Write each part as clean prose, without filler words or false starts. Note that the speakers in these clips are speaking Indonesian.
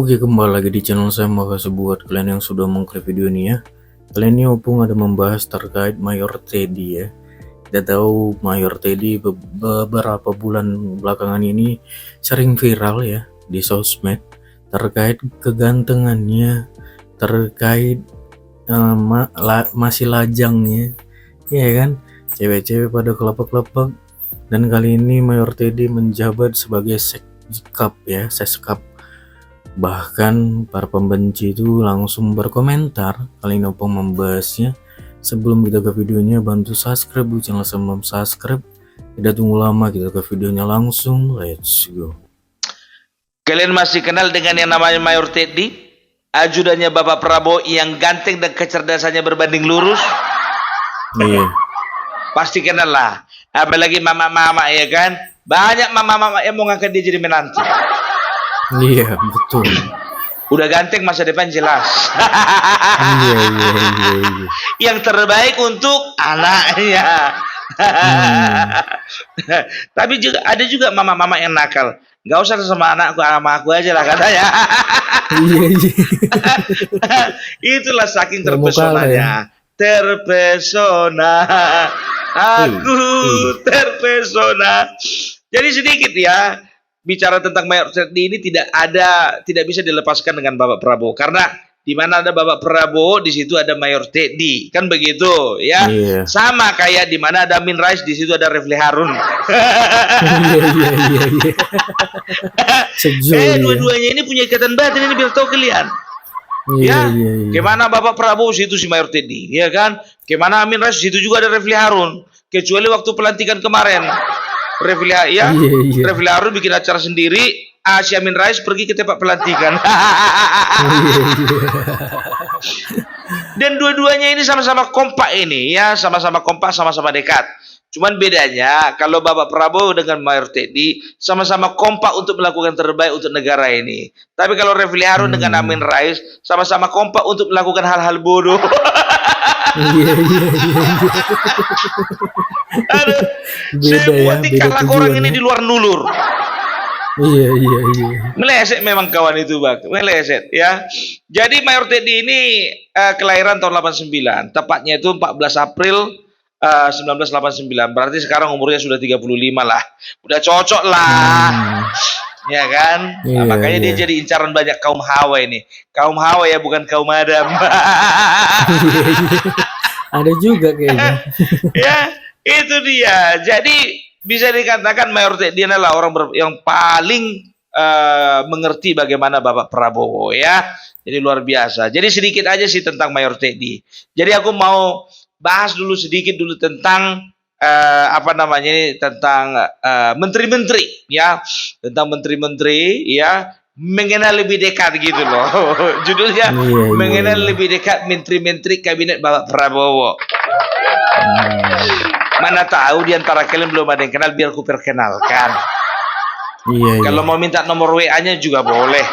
Oke, kembali lagi di channel saya. Makasih buat kalian yang sudah mengklik video ini ya. Kali ini Opung ada membahas terkait Mayor Teddy ya. Kita tahu Mayor Teddy beberapa bulan belakangan ini sering viral ya di sosmed terkait kegantengannya, terkait masih lajangnya, ya kan? Cewek-cewek pada kelepek-kelepek. Dan kali ini Mayor Teddy menjabat sebagai seskap ya, seskap. Bahkan para pembenci itu langsung berkomentar. Kali ini Opung membahasnya. Sebelum kita ke videonya, bantu subscribe buat channel saya belum subscribe. Tidak tunggu lama, kita ke videonya langsung. Let's go. Kalian masih kenal dengan yang namanya Mayor Teddy? Ajudannya Bapak Prabowo yang ganteng dan kecerdasannya berbanding lurus? Iya. Pasti kenal lah. Apalagi mama-mama ya kan? Banyak mama-mama yang mau ngangkat dia jadi menantu. Iya, betul. Udah ganteng, masa depan jelas. Iya. Yang terbaik untuk anaknya. Tapi juga ada juga mama-mama yang nakal. Gak usah sama anakku, sama aku aja lah katanya. Iya. Itulah saking Nggak mau kalah ya. Terpesona. Aku terpesona. Jadi sedikit ya, bicara tentang Mayor Teddy ini tidak bisa dilepaskan dengan Bapak Prabowo, karena di mana ada Bapak Prabowo di situ ada Mayor Teddy, kan begitu ya. Iya. Sama kayak di mana ada Amin Rais di situ ada Refli Harun. Iya. Sejauh Dua-duanya ini punya ikatan batin, ini biar tahu kalian. Iya. Kemana Bapak Prabowo situ si Mayor Teddy, ya kan? Kemana Amin Rais situ juga ada Refli Harun. Kecuali waktu pelantikan kemarin, Refli Harun bikin acara sendiri, si Amin Rais pergi ke tempat pelantikan. Dan dua-duanya ini sama-sama kompak ini ya, sama-sama kompak, sama-sama dekat. Cuman bedanya kalau Bapak Prabowo dengan Mayor Teddy sama-sama kompak untuk melakukan terbaik untuk negara ini. Tapi kalau Refli Harun dengan Amin Rais sama-sama kompak untuk melakukan hal-hal bodoh. Iya. Aduh, semua tingkah laku orang ini di luar nulur. Iya. Meleset memang kawan itu, Bang. Meleset ya. Jadi Mayor Teddy ini kelahiran tahun 89. Tepatnya itu 14 April 1989. Berarti sekarang umurnya sudah 35 lah. Udah cocok lah. Ya kan? Iya, makanya dia jadi incaran banyak kaum Hawa ini. Kaum Hawa ya, bukan kaum Adam. Ada juga kayaknya. Ya, itu dia. Jadi bisa dikatakan Mayor Teddy adalah orang yang paling mengerti bagaimana Bapak Prabowo ya. Jadi luar biasa. Jadi sedikit aja sih tentang Mayor Teddy. Jadi aku mau bahas dulu sedikit tentang tentang menteri-menteri ya, tentang menteri-menteri ya, mengenal lebih dekat gitu loh. Judulnya mengenal lebih dekat menteri-menteri kabinet Bapak Prabowo. Mana tahu di antara kalian belum ada yang kenal, biar ku perkenalkan. Kalau mau minta nomor WA-nya juga boleh.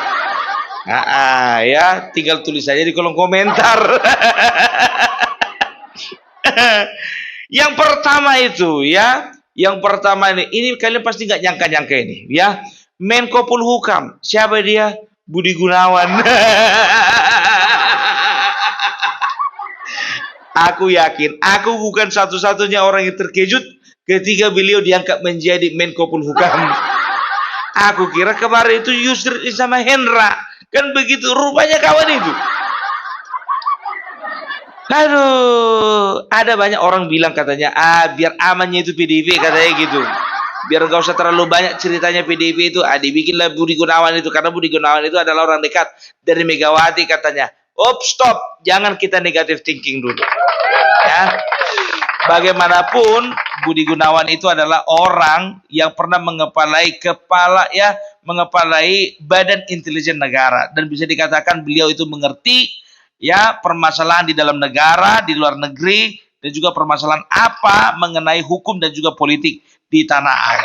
Ya, tinggal tulis saja di kolom komentar. Yang pertama itu ya, yang pertama ini kalian pasti nggak nyangka-nyangka ini ya. Menko Polhukam, siapa dia? Budi Gunawan. Aku yakin, aku bukan satu-satunya orang yang terkejut ketika beliau diangkat menjadi Menko Polhukam. Aku kira kemarin itu Yusri sama Hendra, kan begitu rupanya kawan itu. Aduh, ada banyak orang bilang katanya, biar amannya itu PDIP katanya gitu. Biar gak usah terlalu banyak ceritanya PDIP itu, dibikinlah Budi Gunawan itu, karena Budi Gunawan itu adalah orang dekat dari Megawati katanya. Stop, jangan kita negative thinking dulu. Ya. Bagaimanapun Budi Gunawan itu adalah orang yang pernah mengepalai Badan Intelijen Negara, dan bisa dikatakan beliau itu mengerti ya permasalahan di dalam negara, di luar negeri, dan juga permasalahan apa mengenai hukum dan juga politik di tanah air.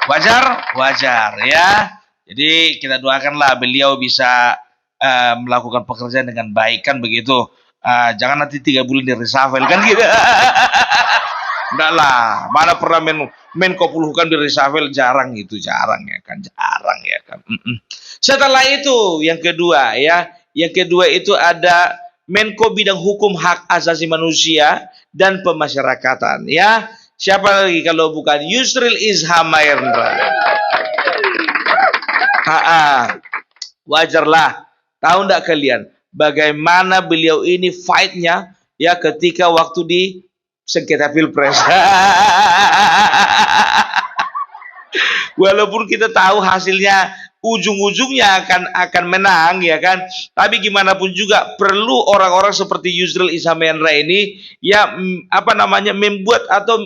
Wajar ya. Jadi kita doakanlah beliau bisa melakukan pekerjaan dengan baik, kan begitu. Jangan nanti 3 bulan di reshuffle kan gitu. Enggak lah, mana pernah Menko Polhukam di reshuffle, jarang itu, jarang ya kan, jarang ya kan. Setelah itu yang kedua ya, yang kedua itu ada Menko Bidang Hukum Hak Asasi Manusia dan Pemasyarakatan ya. Siapa lagi kalau bukan Yusril Isham Mahendra. Wajarlah. Tahu enggak kalian bagaimana beliau ini fight-nya ya ketika waktu di sengketa Pilpres. Walaupun kita tahu hasilnya ujung-ujungnya akan menang ya kan, tapi gimana pun juga perlu orang-orang seperti Yusril Isham Mahendra ini ya membuat atau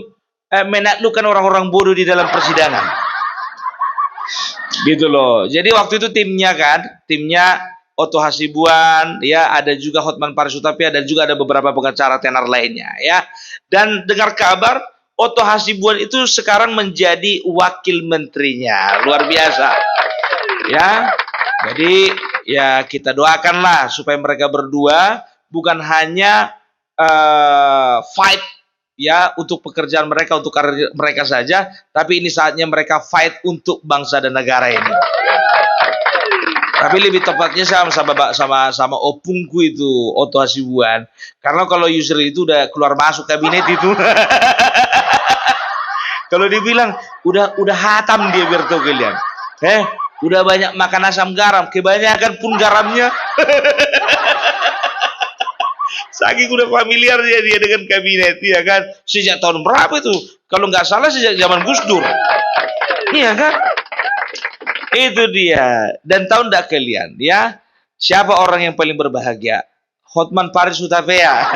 menaklukkan orang-orang bodoh di dalam persidangan. Gitu loh. Jadi waktu itu timnya Otto Hasibuan, ya ada juga Hotman Paris Hutapea dan juga ada beberapa pengacara tenar lainnya, ya. Dan dengar kabar Otto Hasibuan itu sekarang menjadi wakil menterinya, luar biasa, ya. Jadi ya kita doakanlah supaya mereka berdua bukan hanya fight ya untuk pekerjaan mereka, untuk karir mereka saja, tapi ini saatnya mereka fight untuk bangsa dan negara ini. Tapi lebih tepatnya sama opungku itu Otto Hasibuan, karena kalau Yusril itu udah keluar masuk kabinet itu. Kalau dibilang udah hatam dia, biar tahu kalian. Udah banyak makan asam garam, kebanyakan pun garamnya. Saking udah familiar dia dengan kabinet, ya kan? Sejak tahun berapa itu? Kalau nggak salah sejak zaman Gus Dur. Iya kan? Itu dia. Dan tahu nggak kalian, ya? Siapa orang yang paling berbahagia? Hotman Paris Hutapea.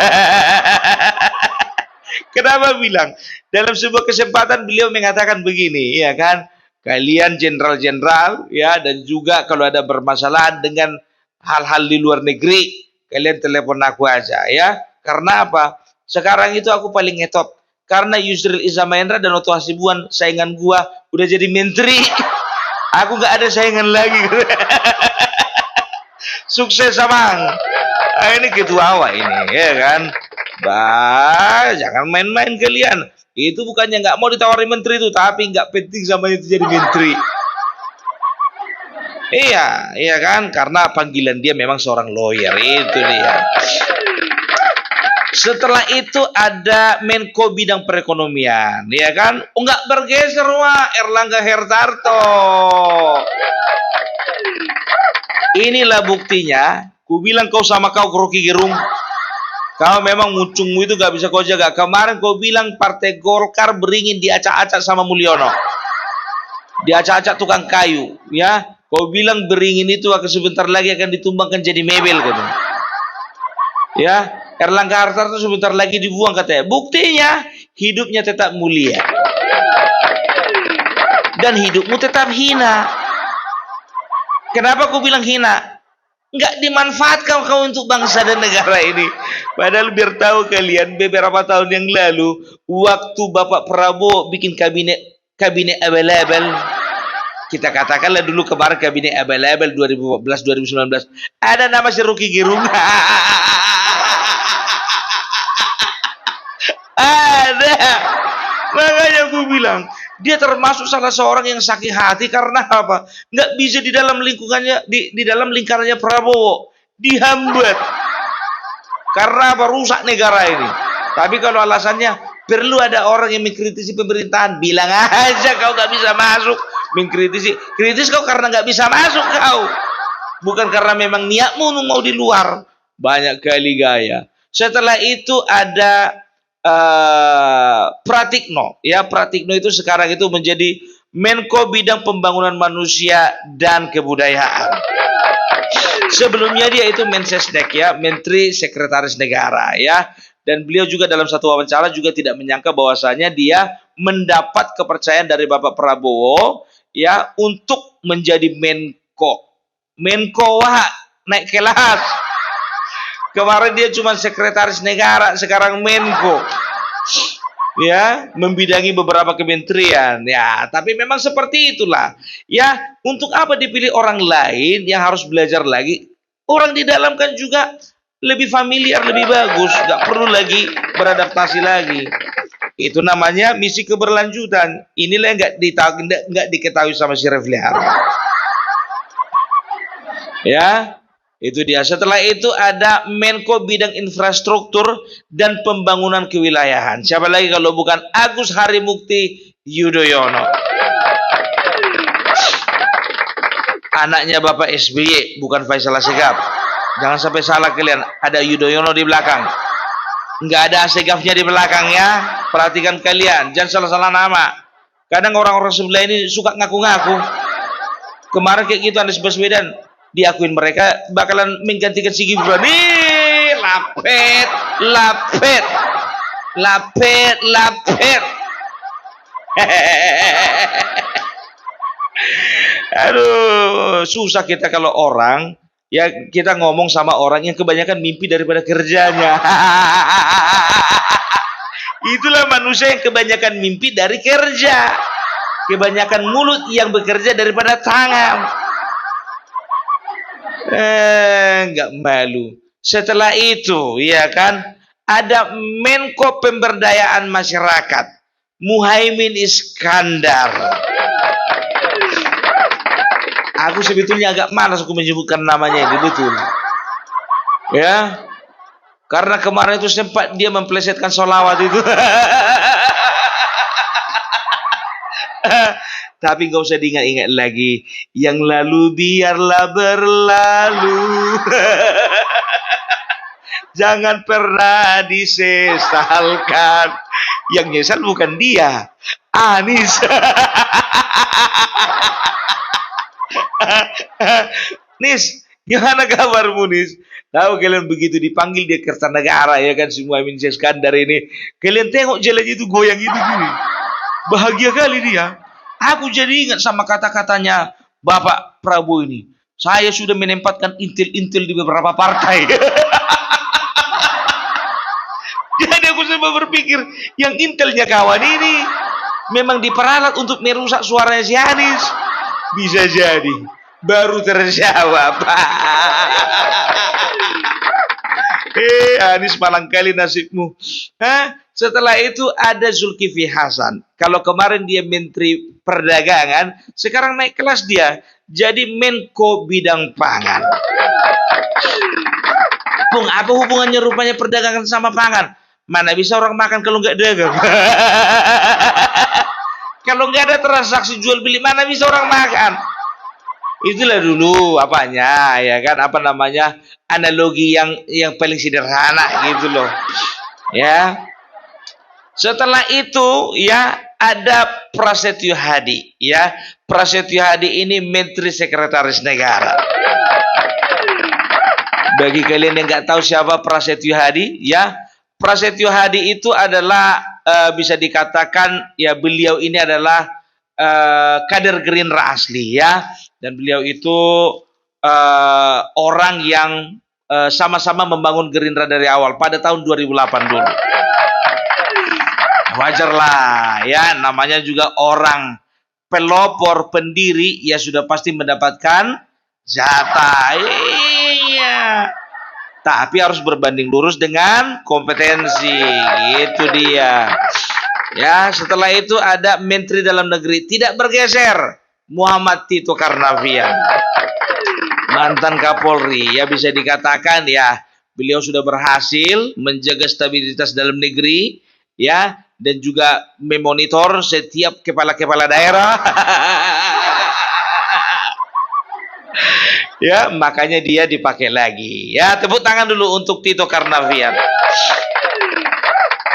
Kenapa bilang? Dalam sebuah kesempatan beliau mengatakan begini, ya kan? Kalian jenderal-jenderal, ya, dan juga kalau ada bermasalah dengan hal-hal di luar negeri, kalian telepon aku aja, ya. Karena apa? Sekarang itu aku paling ngetop. Karena Yusril Isham Mahendra dan Otto Hasibuan, saingan gua udah jadi menteri. Aku nggak ada saingan lagi. Sukses Samang. Ini ketua awak ini, ya kan? Jangan main-main kalian. Itu bukannya nggak mau ditawari menteri itu, tapi nggak penting sama itu jadi menteri. Iya kan? Karena panggilan dia memang seorang lawyer, itu dia. Setelah itu ada Menko Bidang Perekonomian, ya kan? Nggak bergeser, Erlangga Hartarto. Inilah buktinya. Ku bilang kau sama kau Rocky Gerung. Kau memang muncungmu itu gak bisa kau jaga. Kemarin kau bilang Partai Golkar beringin diacak-acak sama Mulyono. Diacak-acak tukang kayu, ya. Kau bilang beringin itu akan sebentar lagi akan ditumbangkan jadi mebel, katanya. Ya, Erlangga Hartarto sebentar lagi dibuang, katanya. Buktinya hidupnya tetap mulia. Dan hidupmu tetap hina. Kenapa kau bilang hina? Nggak dimanfaatkan kau untuk bangsa dan negara ini. Padahal biar tahu kalian, beberapa tahun yang lalu waktu Bapak Prabowo bikin kabinet abal-abal, kita katakanlah dulu kemarin kabinet abal-abal 2014-2019, ada nama si Rocky Gerung. Ada. Makanya aku bilang dia termasuk salah seorang yang sakit hati karena apa? Nggak bisa di dalam lingkungannya, di dalam lingkarannya Prabowo, dihambat. Karena apa? Rusak negara ini. Tapi kalau alasannya perlu ada orang yang mengkritisi pemerintahan, bilang aja kau nggak bisa masuk mengkritisi. Kritis kau karena nggak bisa masuk kau, bukan karena memang niatmu mau di luar. Banyak kali gaya. Setelah itu ada Pratikno, ya. Pratikno itu sekarang itu menjadi Menko Bidang Pembangunan Manusia dan Kebudayaan. Sebelumnya dia itu Mensesnek, ya, Menteri Sekretaris Negara, ya. Dan beliau juga dalam satu wawancara juga tidak menyangka bahwasanya dia mendapat kepercayaan dari Bapak Prabowo, ya, untuk menjadi Menko. Menko, wah, naik kelas. Kemarin dia cuma sekretaris negara, sekarang Menko. Ya, membidangi beberapa kementerian. Ya, tapi memang seperti itulah. Ya, untuk apa dipilih orang lain yang harus belajar lagi? Orang di dalam kan juga lebih familiar, lebih bagus. Gak perlu lagi beradaptasi lagi. Itu namanya misi keberlanjutan. Inilah yang nggak diketahui sama si Refli Harun. Ya, itu dia. Setelah itu ada Menko Bidang Infrastruktur dan Pembangunan Kewilayahan. Siapa lagi kalau bukan Agus Harimukti Yudhoyono. Anaknya Bapak SBY, bukan Faisal Assegaf. Jangan sampai salah kalian. Ada Yudhoyono di belakang. Nggak ada Assegafnya di belakang ya. Perhatikan kalian, jangan salah-salah nama. Kadang orang-orang sebelah ini suka ngaku-ngaku. Kemarin kayak gitu Anies Baswedan, diakuin mereka bakalan menggantikan si Gibran. Nih, lapet. Aduh, susah kita kalau orang, ya kita ngomong sama orang yang kebanyakan mimpi daripada kerjanya. Itulah manusia yang kebanyakan mimpi dari kerja. Kebanyakan mulut yang bekerja daripada tangan. Enggak malu. Setelah itu, ya kan, ada Menko Pemberdayaan Masyarakat, Muhaimin Iskandar. Aku sebetulnya agak malas aku menyebutkan namanya ini, betul. Ya, karena kemarin itu sempat dia memplesetkan sholawat itu. Tapi gak usah diingat-ingat lagi. Yang lalu biarlah berlalu. Jangan pernah disesalkan. Yang nyesal bukan dia, Anies. Nis, gimana kabarmu Nis? Tahu kalian begitu dipanggil dia Kertanegara, ya kan, si Muhaimin Iskandar ini. Kalian tengok jalannya itu goyang itu gini. Bahagia kali dia. Aku jadi ingat sama kata-katanya Bapak Prabowo ini. Saya sudah menempatkan intil-intil di beberapa partai. Jadi aku sempat berpikir, yang intelnya kawan ini memang diperalat untuk merusak suaranya si Anies. Bisa jadi. Baru terjawab. Anies malang kali nasibmu. Setelah itu ada Zulkifli Hasan. Kalau kemarin dia Menteri Perdagangan, sekarang naik kelas dia jadi Menko Bidang Pangan. Bung, apa hubungannya rupanya perdagangan sama pangan? Mana bisa orang makan kalau nggak dagang? Kalau nggak ada transaksi jual beli, mana bisa orang makan? Itulah dulu apanya, ya kan, apa namanya, analogi yang paling sederhana gitu loh. Ya. Setelah itu ya ada Prasetyo Hadi, ya. Prasetyo Hadi ini Menteri Sekretaris Negara. Bagi kalian yang nggak tahu siapa Prasetyo Hadi, ya, Prasetyo Hadi itu adalah bisa dikatakan ya beliau ini adalah kader Gerindra asli, ya, dan beliau itu orang yang sama-sama membangun Gerindra dari awal pada tahun 2008 dulu. Wajar lah, ya, namanya juga orang pelopor pendiri, ya sudah pasti mendapatkan jatah. Iya. Tapi harus berbanding lurus dengan kompetensi. Itu dia. Ya, setelah itu ada Menteri Dalam Negeri, tidak bergeser, Muhammad Tito Karnavian. Mantan Kapolri, ya bisa dikatakan ya, beliau sudah berhasil menjaga stabilitas dalam negeri, ya, dan juga memonitor setiap kepala-kepala daerah. Ya, makanya dia dipakai lagi. Ya, tepuk tangan dulu untuk Tito Karnavian.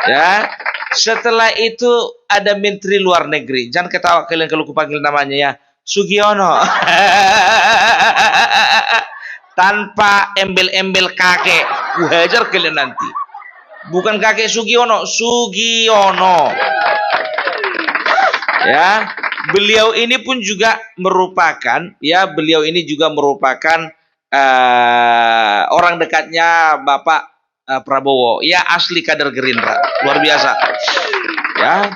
Ya, setelah itu ada Menteri Luar Negeri. Jangan ketawa kalian kalau kupanggil namanya ya, Sugiono. Tanpa embel-embel kakek. Wajar kalian nanti. Bukan kakek Sugiono, Sugiono. Ya, beliau ini pun juga merupakan, ya, beliau ini juga merupakan orang dekatnya Bapak Prabowo. Ya, asli kader Gerindra, luar biasa. Ya.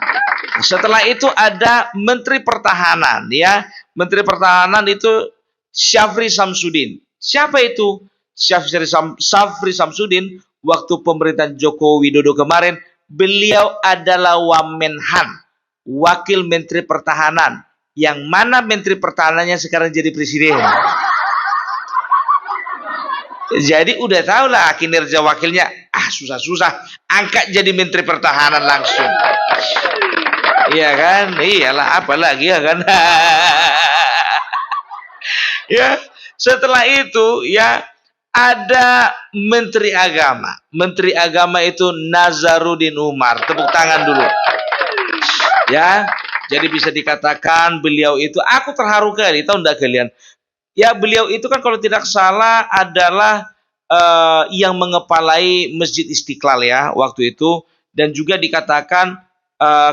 Setelah itu ada Menteri Pertahanan, ya. Menteri Pertahanan itu Syafri Samsudin. Siapa itu? Syafri Samsudin waktu pemerintahan Joko Widodo kemarin beliau adalah Wamenhan, wakil Menteri Pertahanan, yang mana Menteri Pertahanannya sekarang jadi presiden. Jadi udah tahu lah kinerja wakilnya. Susah-susah angkat jadi Menteri Pertahanan langsung. Iya kan? Iyalah, apalagi ya kan. Ya, setelah itu ya ada Menteri Agama. Menteri Agama itu Nazarudin Umar. Tepuk tangan dulu. Ya, jadi bisa dikatakan beliau itu, aku terharu kali, tahu enggak kalian? Ya, beliau itu kan kalau tidak salah adalah yang mengepalai Masjid Istiqlal ya waktu itu, dan juga dikatakan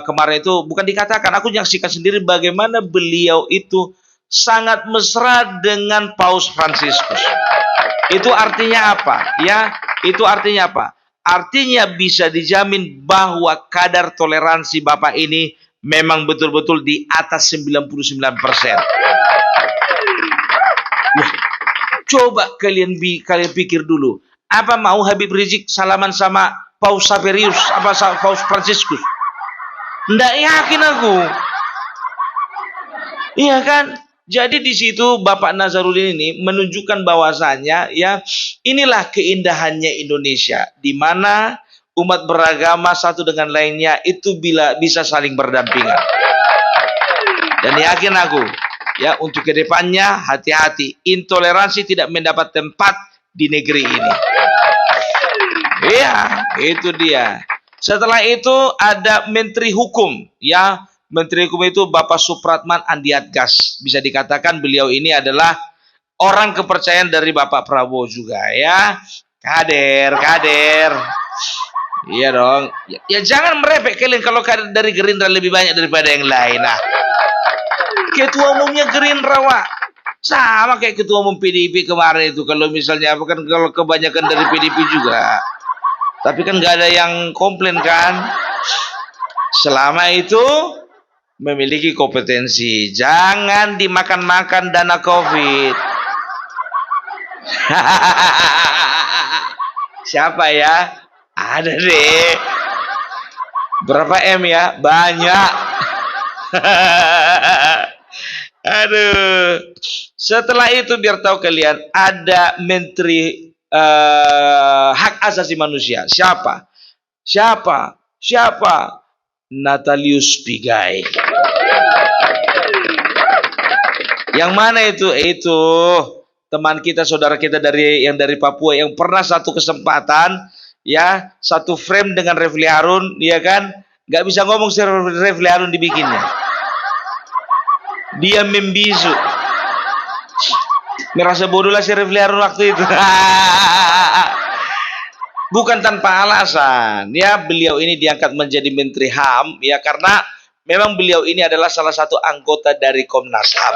kemarin itu, bukan dikatakan, aku menyaksikan sendiri bagaimana beliau itu sangat mesra dengan Paus Fransiskus. Itu artinya apa? Ya, itu artinya apa? Artinya bisa dijamin bahwa kadar toleransi Bapak ini memang betul-betul di atas 99%. Wah, coba kalian pikir dulu. Apa mau Habib Rizik salaman sama Paus Saverius, apa Paus Fransiskus? Nggak yakin aku. Iya kan? Jadi di situ Bapak Nazarudin ini menunjukkan bahwasannya ya inilah keindahannya Indonesia, di mana umat beragama satu dengan lainnya itu bisa saling berdampingan. Dan yakin aku ya untuk kedepannya hati-hati, intoleransi tidak mendapat tempat di negeri ini. Iya, itu dia. Setelah itu ada Menteri Hukum, ya. Menteri Hukum itu Bapak Supratman Andiatgas. Bisa dikatakan beliau ini adalah orang kepercayaan dari Bapak Prabowo juga, ya. Kader. Iya dong. Ya jangan merepek kalian kalau kader dari Gerindra lebih banyak daripada yang lain. Nah, ketua umumnya Gerindra, Wak. Sama kayak ketua umum PDIP kemarin itu. Kalau misalnya apa kan, kalau kebanyakan dari PDIP juga. Tapi kan nggak ada yang komplain kan. Selama itu memiliki kompetensi. Jangan dimakan-makan dana COVID. Siapa ya? Ada deh. Berapa M ya? Banyak. Aduh. Setelah itu biar tahu kalian, ada Menteri Hak Asasi Manusia. Siapa? Natalius Pigai. Yang mana itu? Itu teman kita, saudara kita dari Papua yang pernah satu kesempatan ya satu frame dengan Refli Harun, ya kan? Nggak bisa ngomong si Refli Harun dibikinnya. Dia membisu. Merasa bodoh lah si Refli Harun waktu itu. Bukan tanpa alasan, ya beliau ini diangkat menjadi Menteri HAM, ya karena memang beliau ini adalah salah satu anggota dari Komnas HAM.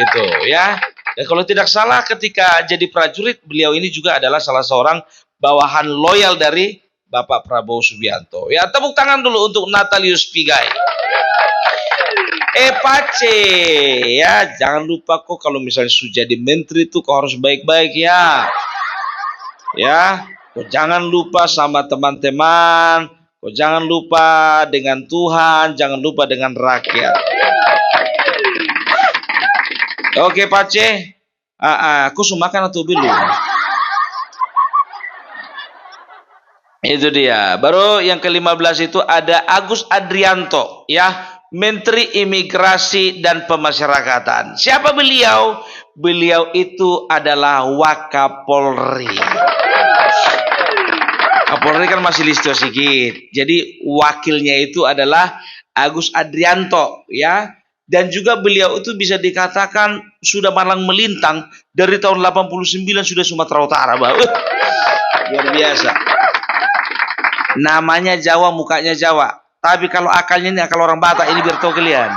Itu ya. Dan kalau tidak salah ketika jadi prajurit, beliau ini juga adalah salah seorang bawahan loyal dari Bapak Prabowo Subianto. Ya, tepuk tangan dulu untuk Natalius Pigai. Pace, ya jangan lupa kok kalau misalnya sudah jadi menteri itu kok harus baik-baik ya. Ya, kok jangan lupa sama teman-teman, kok jangan lupa dengan Tuhan, jangan lupa dengan rakyat. Oke, Pace. Aku sumakan atau belum? Itu dia. Baru yang ke-15 itu ada Agus Adrianto, ya, Menteri Imigrasi dan Pemasyarakatan. Siapa beliau? Beliau itu adalah Wakapolri. Kapolri kan masih Listio Sigit. Jadi wakilnya itu adalah Agus Adrianto, ya. Dan juga beliau itu bisa dikatakan sudah malang melintang dari tahun 89 sudah Sumatera Utara, Bang. Luar biasa. Namanya Jawa, mukanya Jawa. Tapi kalau akalnya ini akal orang Batak, ini biar tahu kalian.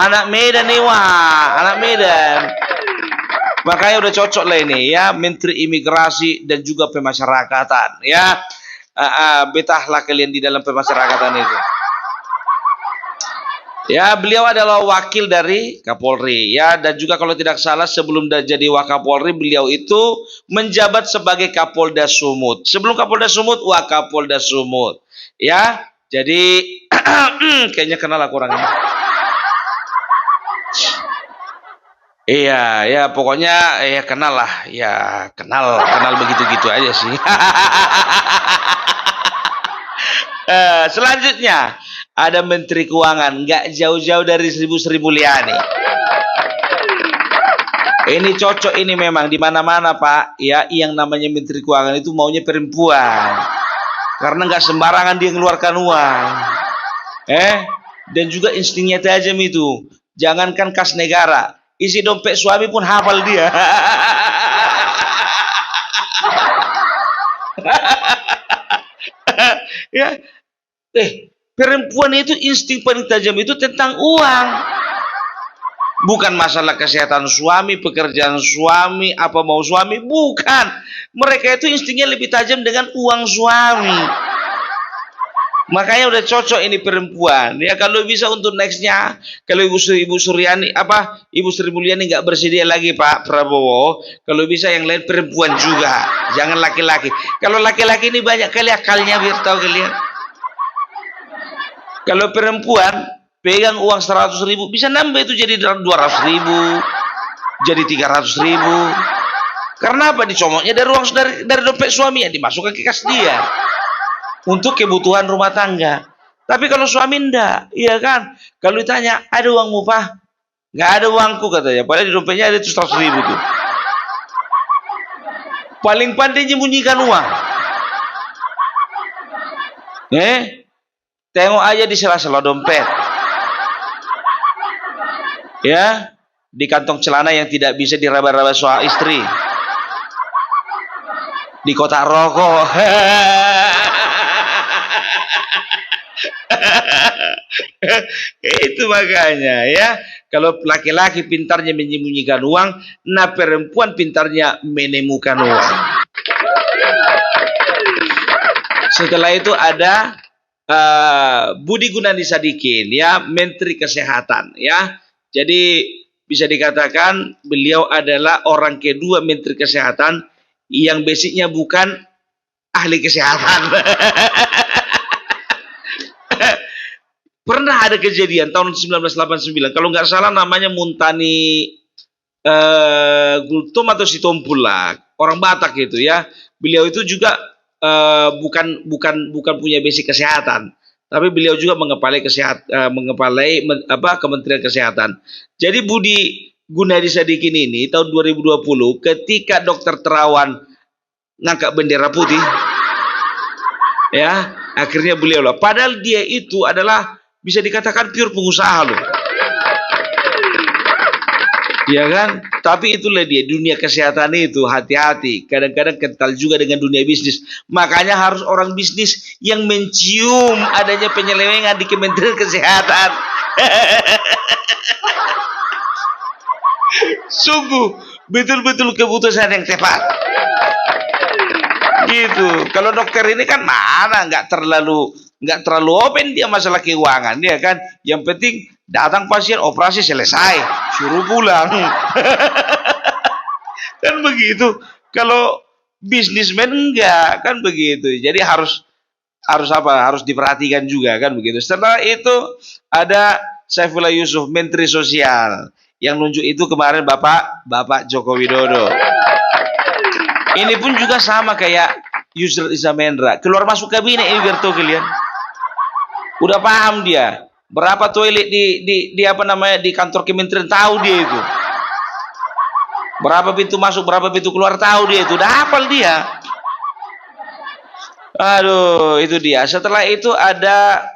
Anak Medan nih, wah, anak Medan. Makanya udah cocok lah ini ya, Menteri Imigrasi dan juga Pemasyarakatan, ya. Betahlah kalian di dalam pemasyarakatan itu. Ya, beliau adalah wakil dari Kapolri ya, dan juga kalau tidak salah sebelum jadi Wakapolri beliau itu menjabat sebagai Kapolda Sumut. Sebelum Kapolda Sumut, Wakapolda Sumut. Ya, jadi kayaknya kenal aku orang ini. Iya, ya pokoknya ya kenal lah, ya kenal begitu-gitu aja sih. Selanjutnya ada Menteri Keuangan, nggak jauh-jauh dari Sri Mulyani. Ini cocok ini memang di mana-mana Pak. Ya, yang namanya Menteri Keuangan itu maunya perempuan, karena nggak sembarangan dia mengeluarkan uang. Dan juga instingnya tajam itu. Jangankan kas negara, isi dompet suami pun hafal dia. Ya, perempuan itu insting paling tajam itu tentang uang. Bukan masalah kesehatan suami, pekerjaan suami, apa mau suami, bukan. Mereka itu instingnya lebih tajam dengan uang suami. Makanya udah cocok ini perempuan. Ya kalau bisa untuk nextnya, kalau Ibu Suryani, Ibu Sri Mulyani nggak bersedia lagi Pak Prabowo, kalau bisa yang lain perempuan juga, jangan laki-laki. Kalau laki-laki ini banyak kali akalnya, biar tahu kalian. Kalau perempuan pegang uang 100.000 bisa nambah itu jadi 200.000, jadi 300.000. Karena apa? Dicomotnya dari uang dari dompet suami yang dimasukkan ke kas dia untuk kebutuhan rumah tangga. Tapi kalau suami enggak, iya kan? Kalau ditanya, ada uangmu Pak? Nggak ada uangku katanya. Padahal di dompetnya ada 100.000 tuh. Paling pandai menyembunyikan uang. Tengok aja di sela-sela dompet. Ya, di kantong celana yang tidak bisa diraba-raba soal istri. Di kotak rokok. Itu makanya ya, kalau laki-laki pintarnya menyembunyikan uang, nah perempuan pintarnya menemukan uang. Setelah itu ada Budi Gunadi Sadikin ya, Menteri Kesehatan ya. Jadi bisa dikatakan beliau adalah orang kedua Menteri Kesehatan yang basicnya bukan ahli kesehatan. Pernah ada kejadian tahun 1989, kalau nggak salah namanya Muntani Gultom atau Sitompul lah, orang Batak itu ya. Beliau itu juga bukan punya basic kesehatan, tapi beliau juga mengepalai Kementerian Kesehatan. Jadi Budi Gunadi Sadikin ini tahun 2020 ketika Dokter Terawan ngangkat bendera putih, ya akhirnya beliau lah. Padahal dia itu adalah bisa dikatakan pure pengusaha loh. Ya kan? Tapi itulah dia, dunia kesehatan itu hati-hati. Kadang-kadang kental juga dengan dunia bisnis. Makanya harus orang bisnis yang mencium adanya penyelewengan di Kementerian Kesehatan. Sungguh betul-betul keputusan yang tepat. Gitu. Kalau dokter ini kan mana nggak terlalu open dia masalah keuangan dia kan. Yang penting datang pasien, operasi selesai, suruh pulang. Kan begitu. Kalau bisnismen enggak kan begitu. Jadi harus diperhatikan juga kan begitu. Setelah itu ada Saifullah Yusuf, Menteri Sosial. Yang nunjuk itu kemarin Bapak Joko Widodo. Ini pun juga sama kayak Yusril Iza Mahendra. Keluar masuk kabinet ini biar tahu kalian. Udah paham dia. Berapa toilet di kantor kementerian tahu dia itu. Berapa pintu masuk, berapa pintu keluar tahu dia itu. Udah hafal dia. Aduh, itu dia. Setelah itu ada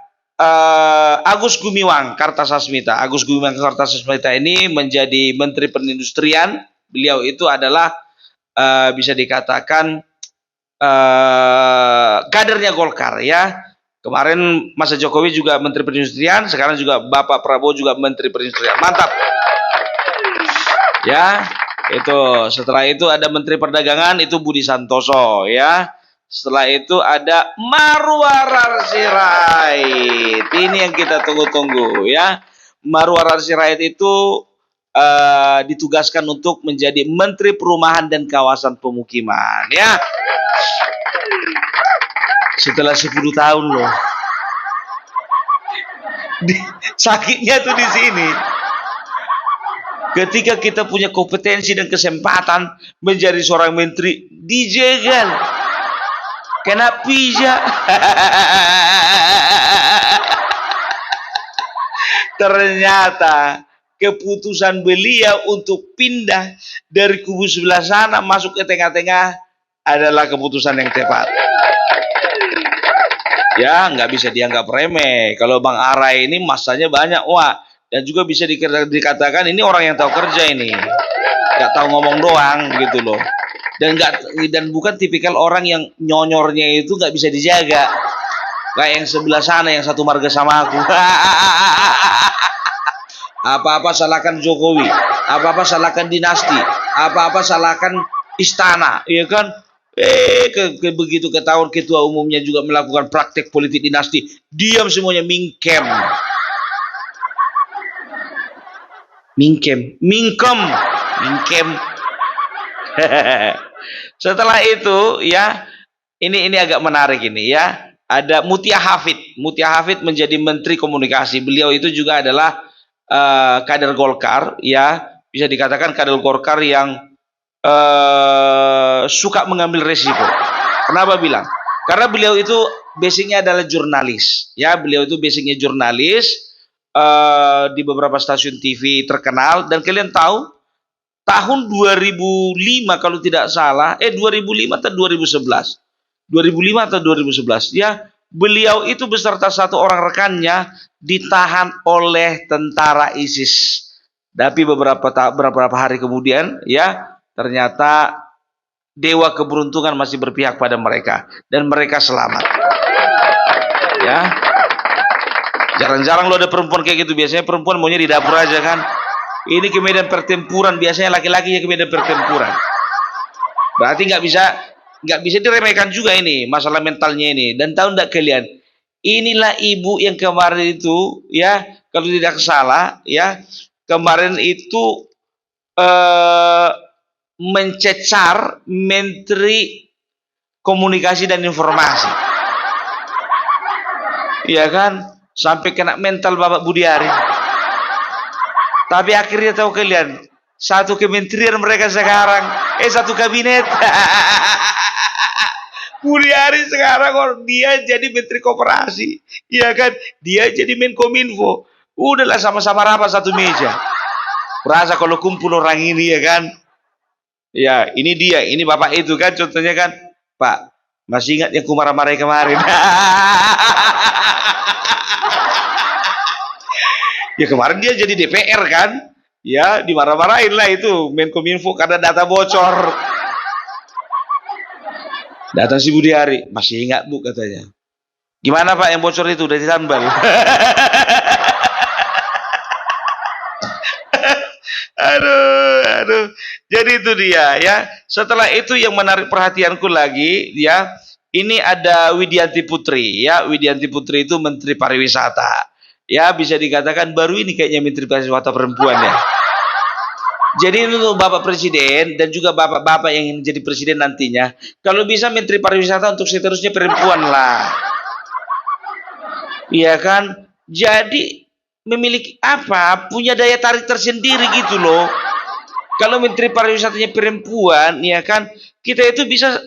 Agus Gumiwang Kartasasmita. Agus Gumiwang Kartasasmita ini menjadi Menteri Perindustrian. Beliau itu adalah bisa dikatakan kadernya Golkar ya. Kemarin masa Jokowi juga Menteri Perindustrian, sekarang juga Bapak Prabowo juga Menteri Perindustrian. Mantap. Ya, itu. Setelah itu ada Menteri Perdagangan, itu Budi Santoso ya. Setelah itu ada Marwarar Sirait. Ini yang kita tunggu-tunggu ya. Marwar Sirait itu ditugaskan untuk menjadi Menteri Perumahan dan Kawasan Pemukiman, ya. Setelah 10 tahun loh. Sakitnya tuh di sini. Ketika kita punya kompetensi dan kesempatan menjadi seorang menteri, dijegal. Kena pijak. Ternyata keputusan beliau untuk pindah dari kubu sebelah sana masuk ke tengah-tengah adalah keputusan yang tepat. Ya, nggak bisa dianggap remeh. Kalau Bang Arai ini masanya banyak, wah. Dan juga bisa dikatakan ini orang yang tahu kerja ini, nggak tahu ngomong doang gitu loh. Dan bukan tipikal orang yang nyonyornya itu nggak bisa dijaga. Kayak yang sebelah sana yang satu marga sama aku. Apa-apa salahkan Jokowi, apa-apa salahkan dinasti, apa-apa salahkan istana, ya kan? Begitu ketahuan ketua umumnya juga melakukan praktek politik dinasti, diam semuanya, mingkem. Setelah itu ya, ini agak menarik ini ya. Ada Mutia Hafid menjadi Menteri Komunikasi. Beliau itu juga adalah kader Golkar, ya, bisa dikatakan kader Golkar yang suka mengambil resiko. Kenapa bilang? Karena beliau itu basicnya adalah jurnalis, ya. Beliau itu basicnya jurnalis di beberapa stasiun TV terkenal. Dan kalian tahu tahun 2005 kalau tidak salah, 2005 atau 2011, 2005 atau 2011, ya, beliau itu beserta satu orang rekannya ditahan oleh tentara ISIS. Tapi beberapa hari kemudian, ya, ternyata dewa keberuntungan masih berpihak pada mereka dan mereka selamat. Ya. Jarang-jarang lo ada perempuan kayak gitu. Biasanya perempuan maunya di dapur aja kan. Ini ke medan pertempuran, biasanya laki-laki ya ke medan pertempuran. Berarti nggak bisa diremehkan juga ini masalah mentalnya ini. Dan tahu nggak kalian? Inilah ibu yang kemarin itu, ya, kalau tidak salah, ya, kemarin itu mencecar Menteri Komunikasi dan Informasi, ya kan? Sampai kena mental Bapak Budiari. Tapi akhirnya tahu kalian, satu kementerian mereka sekarang, satu kabinet. Budiari sekarang dia jadi Menteri Koperasi, ya kan? Dia jadi Menkominfo. Udahlah sama-sama rapat satu meja. Berasa kalau kumpul orang ini, ya kan? Ya, ini dia, ini Bapak itu kan, contohnya kan, Pak, masih ingat yang ku marah-marahi kemarin? Ya kemarin dia jadi DPR kan, ya dimarah-marahin lah itu Menkominfo karena data bocor. Datang si Budiari, masih ingat Bu katanya. Gimana Pak yang bocor itu udah ditambal? Aduh. Jadi itu dia ya. Setelah itu yang menarik perhatianku lagi ya, ini ada Widianti Putri ya. Widianti Putri itu Menteri Pariwisata. Ya, bisa dikatakan baru ini kayaknya Menteri Pariwisata perempuan ya. Jadi untuk Bapak Presiden dan juga bapak-bapak yang jadi presiden nantinya, kalau bisa Menteri Pariwisata untuk seterusnya perempuan lah. Iya kan? Jadi memiliki apa? Punya daya tarik tersendiri gitu loh. Kalau Menteri Pariwisatanya perempuan, ya kan? Kita itu bisa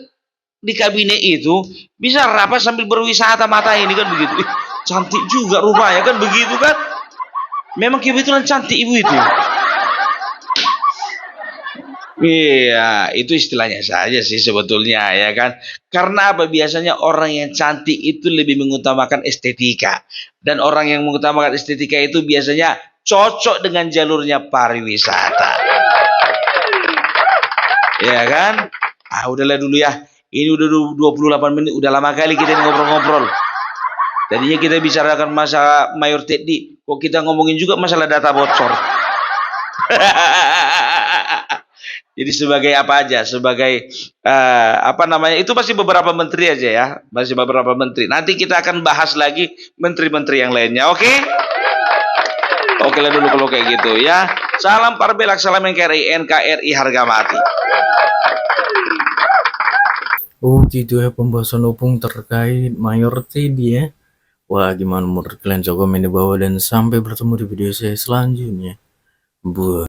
di kabinet itu bisa rapat sambil berwisata mata ini kan begitu. Cantik juga rupanya kan begitu kan? Memang kebetulan cantik ibu itu. Iya, itu istilahnya saja sih sebetulnya ya kan. Karena apa? Biasanya orang yang cantik itu lebih mengutamakan estetika. Dan orang yang mengutamakan estetika itu biasanya cocok dengan jalurnya pariwisata. Ya kan? Udahlah dulu ya. Ini udah 28 menit, udah lama kali kita ngobrol-ngobrol. Tadinya kita bicarakan masalah Mayor Teddy, kok kita ngomongin juga masalah data bocor. Jadi sebagai apa aja, sebagai apa namanya, itu masih beberapa menteri aja ya, masih beberapa menteri. Nanti kita akan bahas lagi menteri-menteri yang lainnya, oke? Oke lah dulu kalau kayak gitu ya. Salam Parbelak, salam NKRI, NKRI harga mati. Oh gitu ya pembahasan opung terkait Mayor Teddy ya. Wah gimana menurut kalian, coba komen di bawah dan sampai bertemu di video saya selanjutnya. Buat